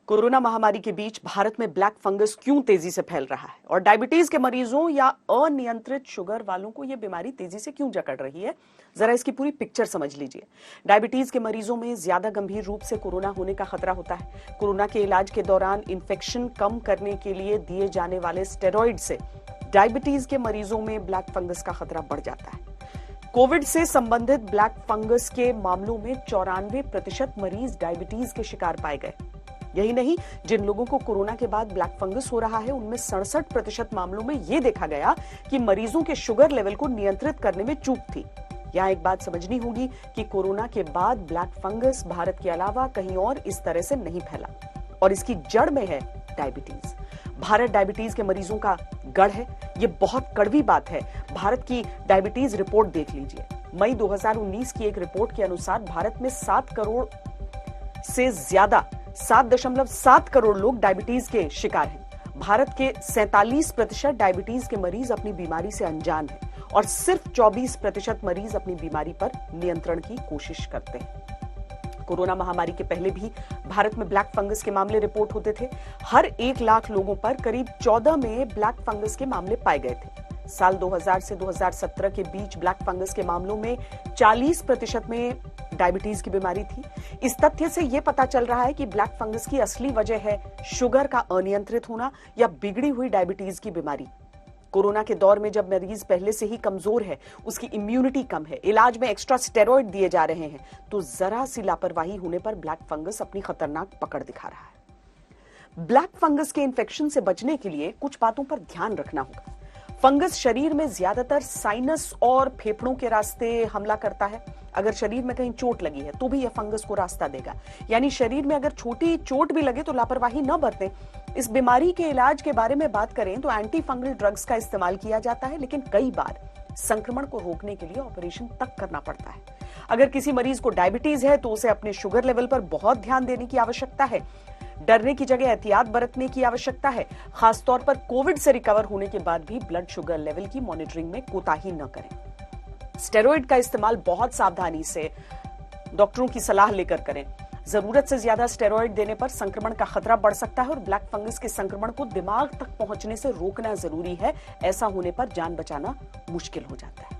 Corona महामारी के बीच भारत में ब्लैक फंगस क्यों तेजी से फैल रहा है और डायबिटीज के मरीजों या अनियंत्रित शुगर वालों को यह बीमारी तेजी से क्यों जकड़ रही है, जरा इसकी पूरी पिक्चर समझ लीजिए। डायबिटीज के मरीजों में ज्यादा गंभीर रूप से कोरोना होने का खतरा होता है। कोरोना के इलाज के दौरान इन्फेक्शन कम करने के लिए दिए जाने वाले स्टेरॉइड से डायबिटीज के मरीजों में ब्लैक फंगस का खतरा बढ़ जाता है। कोविड से संबंधित ब्लैक फंगस के मामलों में 94% मरीज डायबिटीज के शिकार पाए गए। यही नहीं, जिन लोगों को कोरोना के बाद ब्लैक फंगस हो रहा है उनमें 67% मामलों में यह देखा गया कि मरीजों के शुगर लेवल को नियंत्रित करने में चूक थी। यहां एक बात समझनी होगी कि कोरोना के बाद ब्लैक फंगस भारत के अलावा कहीं और इस तरह से नहीं फैला और इसकी जड़ में है डायबिटीज। भारत डायबिटीज के मरीजों का गढ़ है। यह बहुत कड़वी बात है। भारत की डायबिटीज रिपोर्ट देख लीजिए। मई 2019 की एक रिपोर्ट के अनुसार भारत में 7 करोड़ से ज्यादा 7.7 करोड़ लोग डायबिटीज के शिकार हैं। भारत के 47% डायबिटीज के मरीज अपनी बीमारी से अनजान हैं और सिर्फ 24% मरीज अपनी बीमारी पर नियंत्रण की कोशिश करते हैं। कोरोना महामारी के पहले भी भारत में ब्लैक फंगस के मामले रिपोर्ट होते थे। हर 1 लाख लोगों पर करीब 14 में ब्लैक फंगस के मामले पाए गए थे। साल 2000 से 2017 के बीच ब्लैक फंगस के मामलों में 40% में डायबिटीज की बीमारी थी। इस तथ्य से यह पता चल रहा है कि ब्लैक फंगस की असली वजह है शुगर का अनियंत्रित होना या बिगड़ी हुई डायबिटीज की बीमारी। कोरोना के दौर में जब मरीज पहले से ही कमजोर है, उसकी इम्यूनिटी कम है, इलाज में एक्स्ट्रा स्टेरॉइड दिए जा रहे हैं, तो जरा सी लापरवाही होने पर ब्लैक फंगस अपनी खतरनाक पकड़ दिखा रहा है। ब्लैक फंगस के इन्फेक्शन से बचने के लिए कुछ बातों पर ध्यान रखना होगा। फंगस शरीर में ज्यादातर साइनस और फेफड़ों के रास्ते हमला करता है। अगर शरीर में कहीं चोट लगी है तो भी यह फंगस को रास्ता देगा। यानी शरीर में अगर छोटी चोट भी लगे तो लापरवाही न बरतें। इस बीमारी के इलाज के बारे में बात करें तो एंटी फंगल ड्रग्स का इस्तेमाल किया जाता है, लेकिन कई बार संक्रमण को रोकने के लिए ऑपरेशन तक करना पड़ता है। अगर किसी मरीज को डायबिटीज है तो उसे अपने शुगर लेवल पर बहुत ध्यान देने की आवश्यकता है। डरने की जगह एहतियात बरतने की आवश्यकता है। खासतौर पर कोविड से रिकवर होने के बाद भी ब्लड शुगर लेवल की मॉनिटरिंग में कोताही न करें। स्टेरॉइड का इस्तेमाल बहुत सावधानी से डॉक्टरों की सलाह लेकर करें। जरूरत से ज्यादा स्टेरॉइड देने पर संक्रमण का खतरा बढ़ सकता है और ब्लैक फंगस के संक्रमण को दिमाग तक पहुंचने से रोकना जरूरी है। ऐसा होने पर जान बचाना मुश्किल हो जाता है।